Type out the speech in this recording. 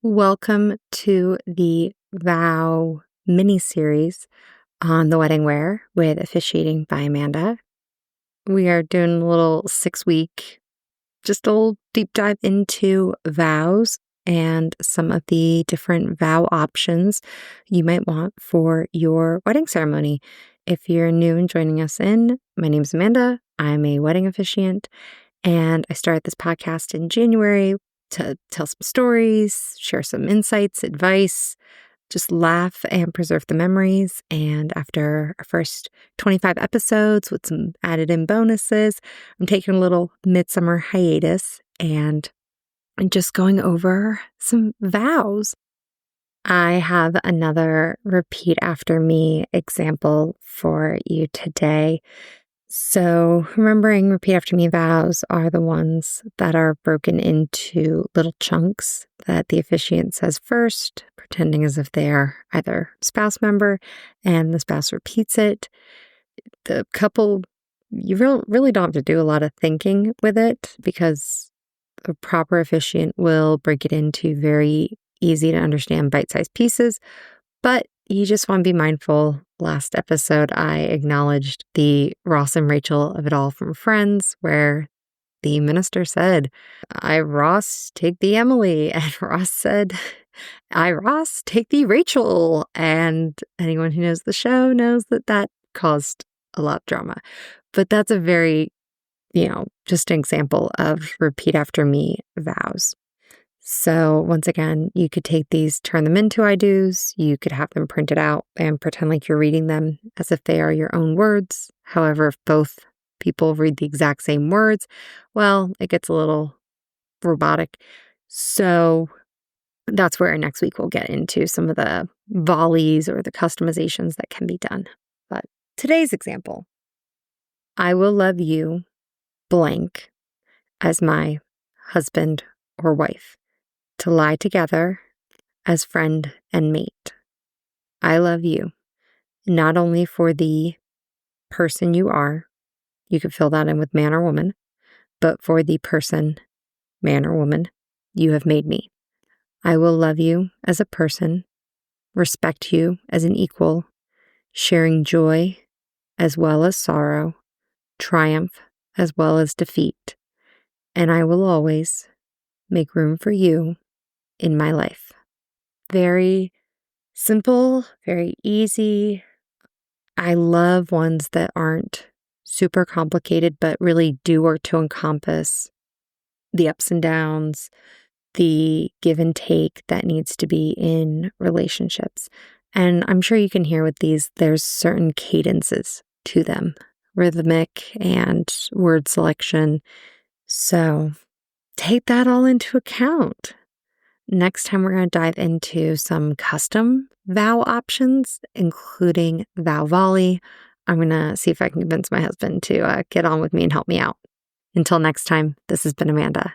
Welcome to the Vow mini-series on the wedding wear with officiating by Amanda. We are doing a little 6-week, just a little deep dive into vows and some of the different vow options you might want for your wedding ceremony. If you're new and joining us my name is Amanda. I'm a wedding officiant, and I started this podcast in January to tell some stories, share some insights, advice, just laugh and preserve the memories. And after our first 25 episodes with some added in bonuses, I'm taking a little midsummer hiatus and just going over some vows. I have another repeat after me example for you today. So remembering repeat after me vows are the ones that are broken into little chunks that the officiant says first, pretending as if they are either spouse member, and the spouse repeats it. The couple, you really don't have to do a lot of thinking with it because a proper officiant will break it into very easy to understand bite-sized pieces, but you just want to be mindful. Last episode, I acknowledged the Ross and Rachel of it all from Friends, where the minister said, "I, Ross, take thee Emily," and Ross said, "I, Ross, take thee Rachel." And anyone who knows the show knows that caused a lot of drama. But that's a very, just an example of repeat after me vows. So once again, you could take these, turn them into I do's. You could have them printed out and pretend like you're reading them as if they are your own words. However, if both people read the exact same words, well, it gets a little robotic. So that's where next week we'll get into some of the volleys or the customizations that can be done. But today's example, I will love you blank as my husband or wife, to lie together as friend and mate. I love you, not only for the person you are, you could fill that in with man or woman, but for the person, man or woman, you have made me. I will love you as a person, respect you as an equal, sharing joy as well as sorrow, triumph as well as defeat, and I will always make room for you in my life. Very simple, very easy. I love ones that aren't super complicated, but really do work to encompass the ups and downs, the give and take that needs to be in relationships. And I'm sure you can hear with these, there's certain cadences to them, rhythmic and word selection. So take that all into account. Next time, we're going to dive into some custom vow options, including vow volley. I'm going to see if I can convince my husband to get on with me and help me out. Until next time, this has been Amanda.